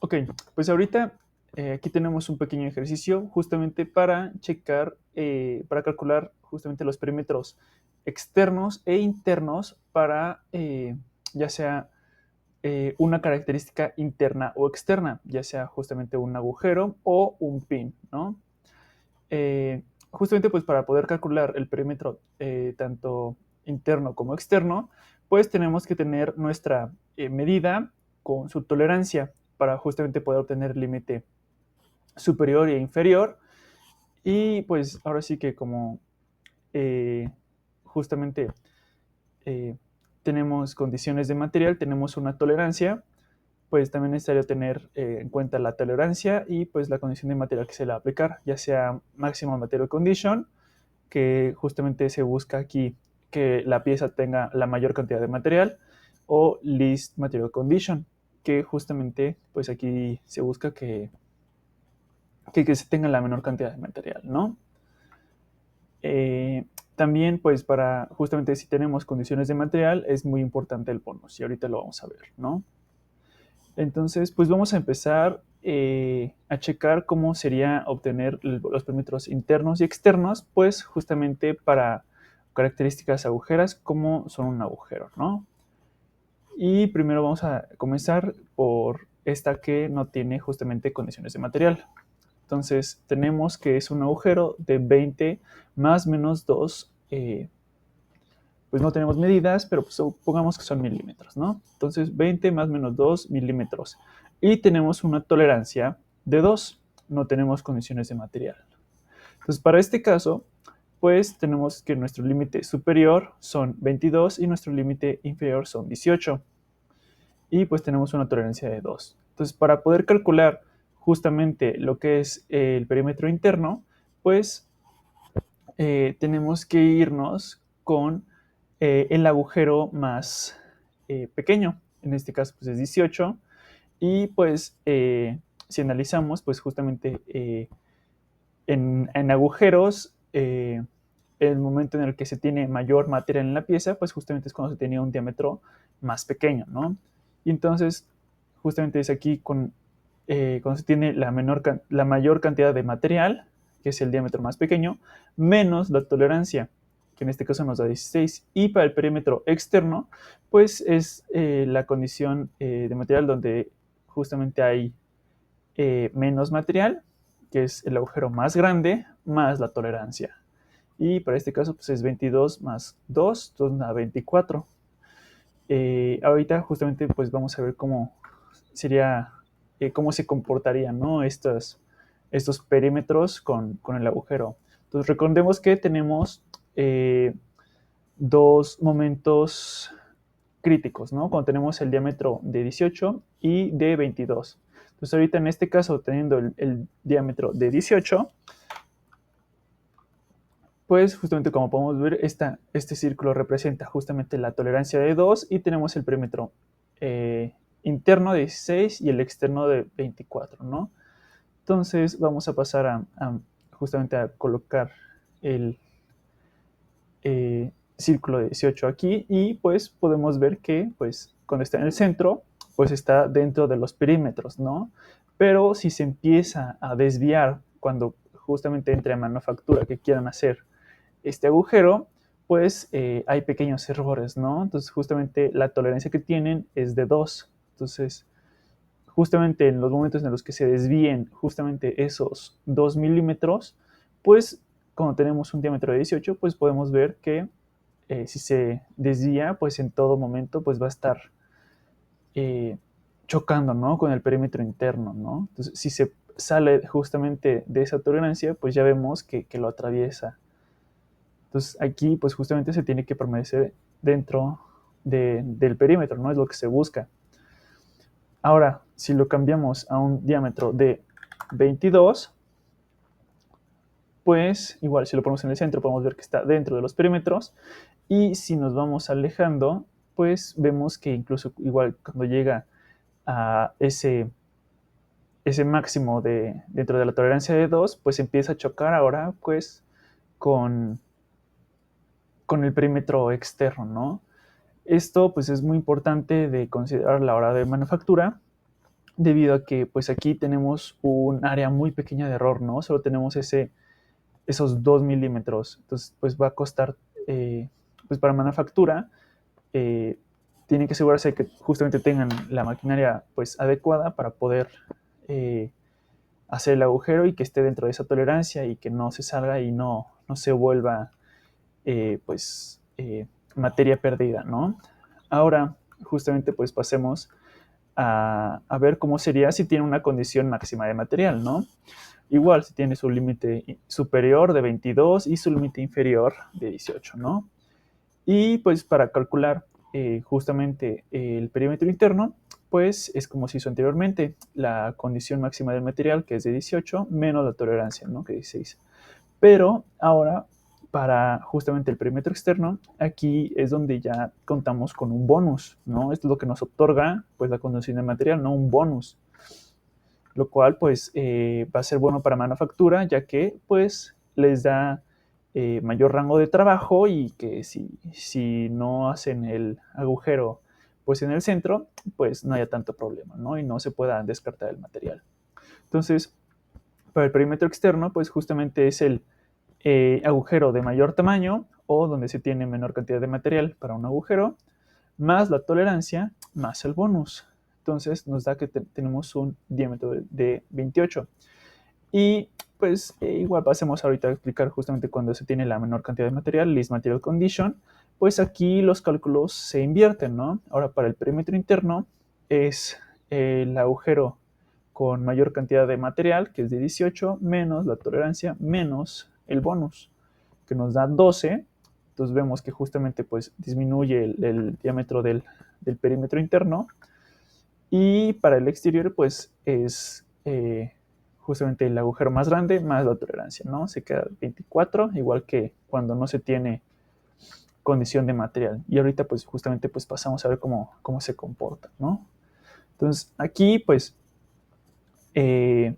Ok, pues ahorita aquí tenemos un pequeño ejercicio justamente para checar, para calcular justamente los perímetros externos e internos para ya sea una característica interna o externa, ya sea justamente un agujero o un pin, ¿no? Justamente pues para poder calcular el perímetro tanto interno como externo, pues tenemos que tener nuestra medida con su tolerancia para justamente poder obtener el límite superior e inferior. Y pues ahora sí que como eh, justamente eh, tenemos condiciones de material, tenemos una tolerancia, pues también es necesario tener en cuenta la tolerancia y pues la condición de material que se le va a aplicar, ya sea Maximum Material Condition, que justamente se busca aquí que la pieza tenga la mayor cantidad de material, o Least Material Condition, que justamente pues aquí se busca que se tenga la menor cantidad de material, ¿no? También pues para justamente si tenemos condiciones de material es muy importante el bonus y ahorita lo vamos a ver, ¿no? Entonces pues vamos a empezar a checar cómo sería obtener los perímetros internos y externos, pues justamente para características agujeras como son un agujero, ¿no? Y primero vamos a comenzar por esta que no tiene justamente condiciones de material. Entonces tenemos que es un agujero de 20 más menos 2, pues no tenemos medidas, pero pues supongamos que son milímetros, ¿no? Entonces 20 más menos 2 milímetros. Y tenemos una tolerancia de 2, no tenemos condiciones de material. Entonces para este caso, pues tenemos que nuestro límite superior son 22 y nuestro límite inferior son 18. Y pues tenemos una tolerancia de 2. Entonces para poder calcular justamente lo que es el perímetro interno, pues tenemos que irnos con el agujero más pequeño. En este caso pues es 18. Y pues si analizamos pues justamente en agujeros, el momento en el que se tiene mayor material en la pieza, pues justamente es cuando se tenía un diámetro más pequeño, ¿no? Y entonces, justamente es aquí cuando se tiene la mayor cantidad de material, que es el diámetro más pequeño, menos la tolerancia, que en este caso nos da 16. Y para el perímetro externo, pues es la condición de material donde justamente hay menos material, que es el agujero más grande, más la tolerancia. Y para este caso, pues es 22 más 2, entonces da 24. Ahorita justamente pues vamos a ver cómo sería, cómo se comportarían, ¿no? Estos perímetros con el agujero. Entonces recordemos que tenemos dos momentos críticos, ¿no? Cuando tenemos el diámetro de 18 y de 22. Entonces ahorita en este caso, teniendo el diámetro de 18, pues justamente como podemos ver, este círculo representa justamente la tolerancia de 2 y tenemos el perímetro interno de 16 y el externo de 24, ¿no? Entonces vamos a pasar justamente a colocar el círculo de 18 aquí y pues podemos ver que pues cuando está en el centro pues está dentro de los perímetros, ¿no? Pero si se empieza a desviar cuando justamente entre a manufactura que quieran hacer este agujero, pues hay pequeños errores, ¿no? Entonces justamente la tolerancia que tienen es de 2. Entonces justamente en los momentos en los que se desvíen justamente esos 2 milímetros, pues cuando tenemos un diámetro de 18, pues podemos ver que si se desvía, pues en todo momento pues va a estar eh, chocando, ¿no? Con el perímetro interno, ¿no? Entonces, si se sale justamente de esa tolerancia, pues ya vemos que lo atraviesa. Entonces, aquí pues justamente se tiene que permanecer dentro del perímetro, ¿no? Es lo que se busca. Ahora, si lo cambiamos a un diámetro de 22, pues igual si lo ponemos en el centro podemos ver que está dentro de los perímetros y si nos vamos alejando, pues vemos que incluso igual cuando llega a ese máximo dentro de la tolerancia de 2, pues empieza a chocar ahora pues con, con el perímetro externo, ¿no? Esto pues es muy importante de considerar a la hora de manufactura debido a que pues aquí tenemos un área muy pequeña de error, ¿no? Solo tenemos esos 2 milímetros. Entonces, pues va a costar, pues para manufactura, eh, tienen que asegurarse de que justamente tengan la maquinaria pues adecuada para poder eh, hacer el agujero y que esté dentro de esa tolerancia y que no se salga y no se vuelva pues materia perdida, ¿no? Ahora, justamente pues pasemos a ver cómo sería si tiene una condición máxima de material, ¿no? Igual, si tiene su límite superior de 22 y su límite inferior de 18, ¿no? Y pues para calcular justamente el perímetro interno, pues es como se hizo anteriormente, la condición máxima del material, que es de 18, menos la tolerancia, ¿no? Que es 16. Pero ahora, para justamente el perímetro externo, aquí es donde ya contamos con un bonus, ¿no? Esto es lo que nos otorga, pues, la condición del material, ¿no? Un bonus, lo cual, pues, va a ser bueno para manufactura, ya que, pues, les da mayor rango de trabajo y que si no hacen el agujero, pues, en el centro, pues, no haya tanto problema, ¿no? Y no se pueda descartar el material. Entonces, para el perímetro externo, pues, justamente es el agujero de mayor tamaño o donde se tiene menor cantidad de material para un agujero, más la tolerancia, más el bonus. Entonces nos da que tenemos un diámetro de 28. Y pues igual pasemos ahorita a explicar justamente cuando se tiene la menor cantidad de material, least material condition, pues aquí los cálculos se invierten, ¿no? Ahora para el perímetro interno es el agujero con mayor cantidad de material, que es de 18, menos la tolerancia, menos el bonus, que nos da 12. Entonces vemos que justamente pues disminuye el diámetro del perímetro interno. Y para el exterior pues es justamente el agujero más grande más la tolerancia, ¿no? Se queda 24, igual que cuando no se tiene condición de material. Y ahorita pues justamente pues pasamos a ver cómo se comporta, ¿no? Entonces aquí pues eh,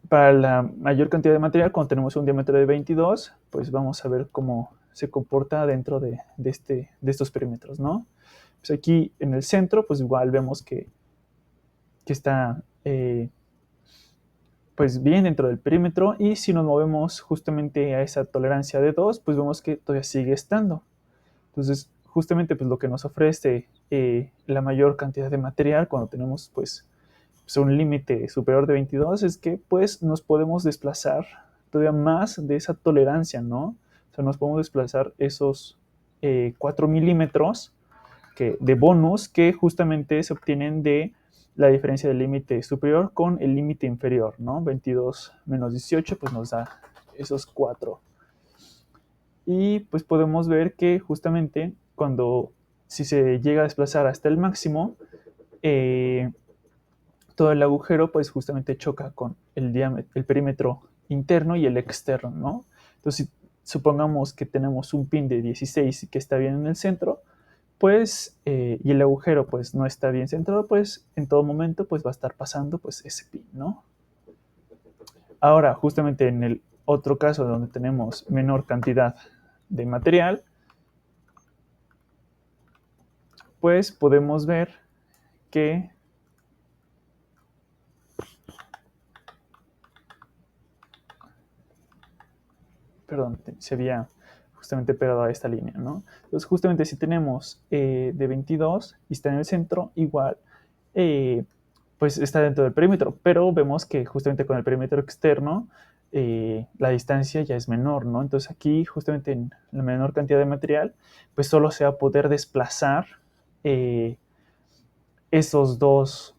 para la mayor cantidad de material, cuando tenemos un diámetro de 22, pues vamos a ver cómo se comporta dentro de estos perímetros, ¿no? Pues aquí en el centro, pues igual vemos que está pues bien dentro del perímetro, y si nos movemos justamente a esa tolerancia de 2, pues vemos que todavía sigue estando. Entonces, justamente pues lo que nos ofrece la mayor cantidad de material cuando tenemos pues un límite superior de 22 es que pues nos podemos desplazar todavía más de esa tolerancia, ¿no? O sea, nos podemos desplazar esos 4 milímetros de bonus que justamente se obtienen de la diferencia del límite superior con el límite inferior, ¿no? 22 menos 18 pues nos da esos 4. Y pues podemos ver que justamente cuando si se llega a desplazar hasta el máximo, todo el agujero pues justamente choca con el perímetro interno y el externo, ¿no? Entonces, si supongamos que tenemos un pin de 16 y que está bien en el centro, pues, y el agujero pues no está bien centrado, pues en todo momento pues va a estar pasando pues ese pin, ¿no? Ahora, justamente en el otro caso donde tenemos menor cantidad de material, pues podemos ver que, perdón, se había justamente pegado a esta línea, ¿no? Entonces, justamente si tenemos de 22 y está en el centro, igual, pues está dentro del perímetro, pero vemos que justamente con el perímetro externo, la distancia ya es menor, ¿no? Entonces aquí, justamente en la menor cantidad de material, pues solo se va a poder desplazar eh, esos 2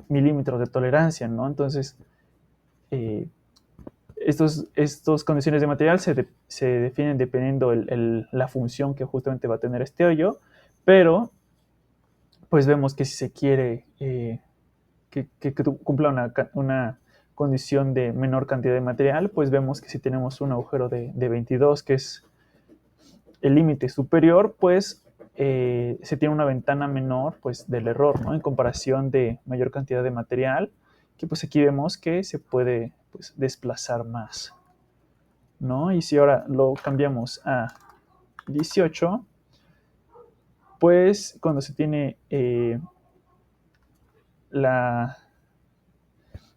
milímetros de tolerancia, ¿no? Entonces, eh, estas condiciones de material se definen dependiendo la función que justamente va a tener este hoyo, pero pues vemos que si se quiere que cumpla una condición de menor cantidad de material, pues vemos que si tenemos un agujero de 22, que es el límite superior, pues se tiene una ventana menor pues, del error, ¿no? En comparación de mayor cantidad de material, que pues aquí vemos que se puede pues, desplazar más, ¿no? Y si ahora lo cambiamos a 18, pues cuando se tiene la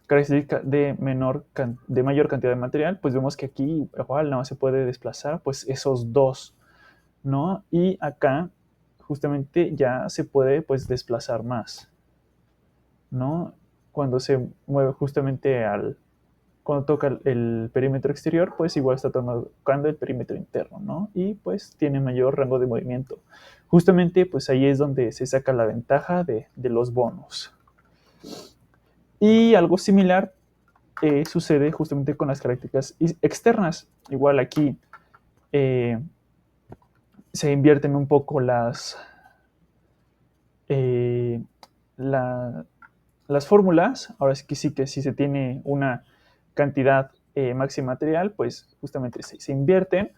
característica de mayor cantidad de material, pues vemos que aquí igual nada más se puede desplazar pues esos dos, ¿no? Y acá justamente ya se puede pues desplazar más, ¿no? Cuando se mueve justamente cuando toca el perímetro exterior, pues igual está tocando el perímetro interno, ¿no? Y pues tiene mayor rango de movimiento. Justamente pues ahí es donde se saca la ventaja de los bonos. Y algo similar sucede justamente con las características externas. Igual aquí se invierten un poco eh, las fórmulas. Ahora sí que si se tiene una cantidad máxima material, pues justamente se invierten.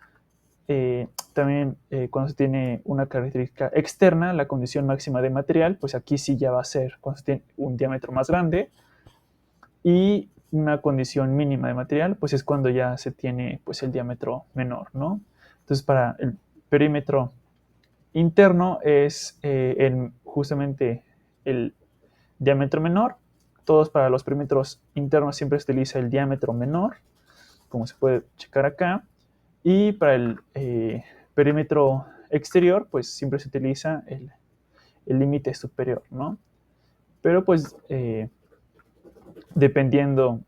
También cuando se tiene una característica externa, la condición máxima de material, pues aquí sí ya va a ser cuando se tiene un diámetro más grande. Y una condición mínima de material, pues es cuando ya se tiene pues el diámetro menor, ¿no? Entonces para el perímetro interno es justamente el diámetro menor. Todos para los perímetros internos siempre se utiliza el diámetro menor, como se puede checar acá. Y para el perímetro exterior, pues siempre se utiliza el límite superior, ¿no? Pero pues dependiendo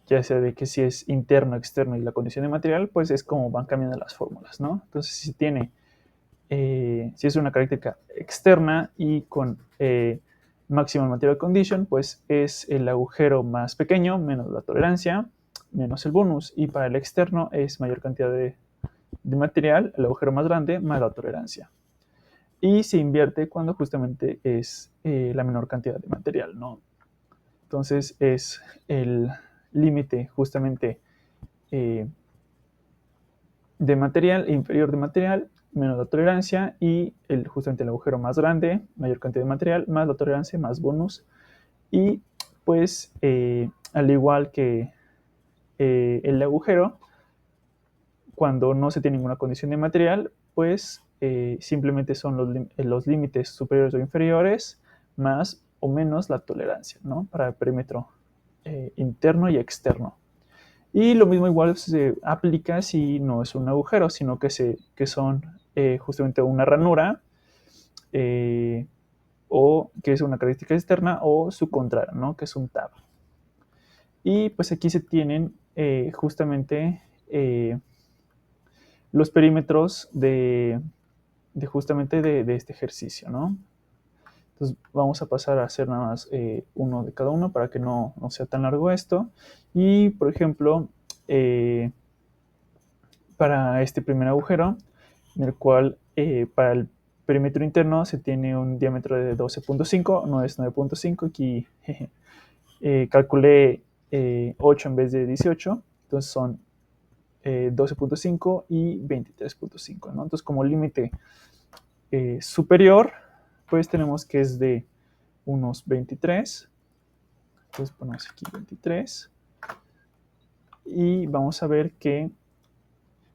ya sea de que si es interno, externo y la condición de material, pues es como van cambiando las fórmulas, ¿no? Entonces, si tiene, si es una característica externa y con maximum material condition, pues es el agujero más pequeño menos la tolerancia, menos el bonus. Y para el externo es mayor cantidad de material, el agujero más grande más la tolerancia. Y se invierte cuando justamente es la menor cantidad de material, ¿no? Entonces es el límite justamente de material e inferior de material menos la tolerancia y justamente el agujero más grande, mayor cantidad de material, más la tolerancia, más bonus. Y pues al igual que el agujero, cuando no se tiene ninguna condición de material, pues simplemente son los límites superiores o inferiores más o menos la tolerancia, ¿no? Para el perímetro interno y externo. Y lo mismo igual se aplica si no es un agujero, sino que son justamente una ranura o que es una característica externa o su contrario, ¿no? Que es un tab. Y pues aquí se tienen justamente los perímetros justamente de este ejercicio, ¿no? Entonces vamos a pasar a hacer nada más uno de cada uno para que no sea tan largo esto. Y por ejemplo, para este primer agujero, en el cual para el perímetro interno se tiene un diámetro de 12.5, no es 9.5, aquí calculé 8 en vez de 18, entonces son 12.5 y 23.5, ¿no? Entonces como límite superior, pues tenemos que es de unos 23, entonces ponemos aquí 23, y vamos a ver que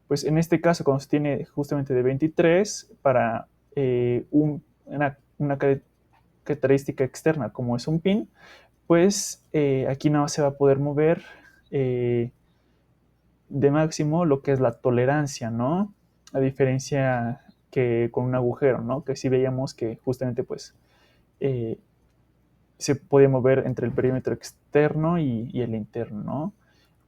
pues en este caso, cuando se tiene justamente de 23 para una característica externa como es un pin, pues aquí nada más se va a poder mover de máximo lo que es la tolerancia, ¿no? A diferencia que con un agujero, ¿no? Que sí veíamos que justamente pues se puede mover entre el perímetro externo y el interno, ¿no?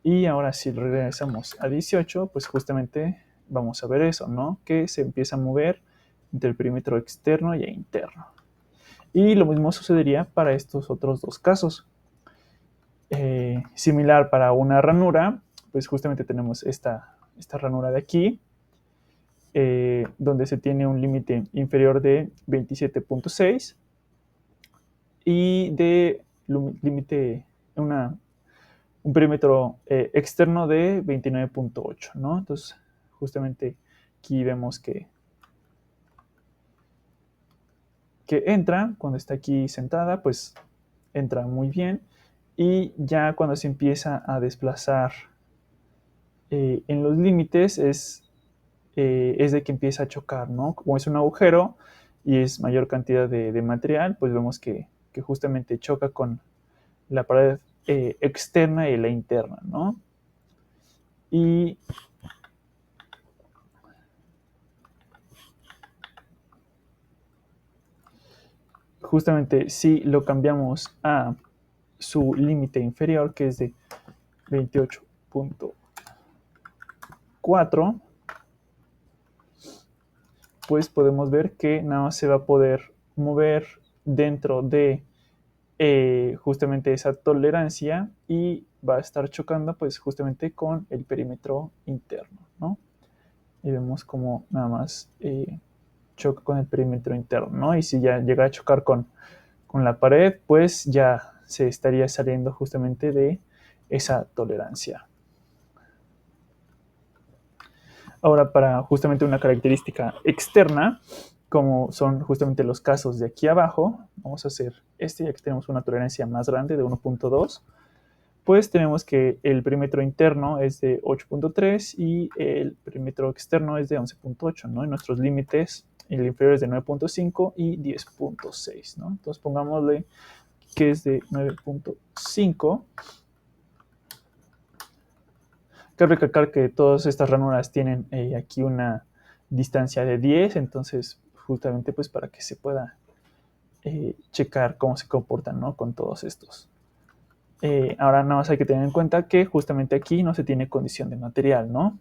Y ahora si regresamos a 18, pues justamente vamos a ver eso, ¿no? Que se empieza a mover entre el perímetro externo y interno. Y lo mismo sucedería para estos otros dos casos. Similar para una ranura, pues justamente tenemos esta ranura de aquí, donde se tiene un límite inferior de 27.6 y de límite, un perímetro externo de 29.8, ¿no? Entonces, justamente aquí vemos que entra, cuando está aquí sentada, pues entra muy bien. Y ya cuando se empieza a desplazar en los límites es de que empieza a chocar, ¿no? Como es un agujero y es mayor cantidad de material, pues vemos que que justamente choca con la pared externa y la interna, ¿no? Y justamente si lo cambiamos a su límite inferior, que es de 28.4, pues podemos ver que nada más se va a poder mover dentro de justamente esa tolerancia y va a estar chocando pues justamente con el perímetro interno, ¿no? Y vemos como nada más choca con el perímetro interno, ¿no? Y si ya llega a chocar con la pared, pues ya se estaría saliendo justamente de esa tolerancia. Ahora, para justamente una característica externa, como son justamente los casos de aquí abajo, vamos a hacer este, ya que tenemos una tolerancia más grande de 1.2, pues tenemos que el perímetro interno es de 8.3 y el perímetro externo es de 11.8, ¿no? Y nuestros límites, el inferior es de 9.5 y 10.6, ¿no? Entonces pongámosle que es de 9.5. Cabe recalcar que todas estas ranuras tienen aquí una distancia de 10, entonces justamente pues para que se pueda checar cómo se comportan, ¿no? Con todos estos. Ahora nada más hay que tener en cuenta que justamente aquí no se tiene condición de material, ¿no?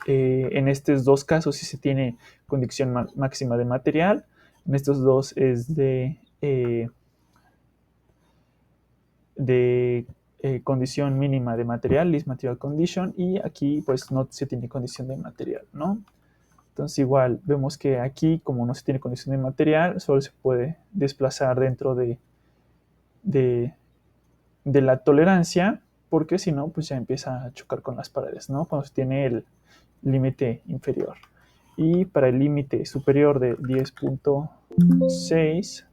En estos dos casos sí se tiene condición máxima de material, en estos dos es de condición mínima de material, least material condition, y aquí pues no se tiene condición de material, ¿no? Entonces igual vemos que aquí como no se tiene condición de material, solo se puede desplazar dentro de, de la tolerancia, porque si no, pues ya empieza a chocar con las paredes, ¿no? Cuando se tiene el límite inferior. Y para el límite superior de 10.6,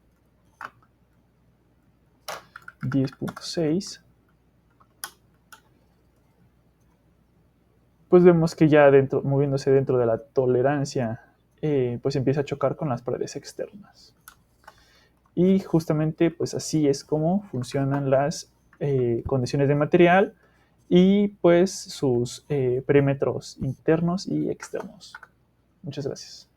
pues vemos que ya dentro, moviéndose dentro de la tolerancia, pues empieza a chocar con las paredes externas. Y justamente pues así es como funcionan las condiciones de material y pues sus perímetros internos y externos. Muchas gracias.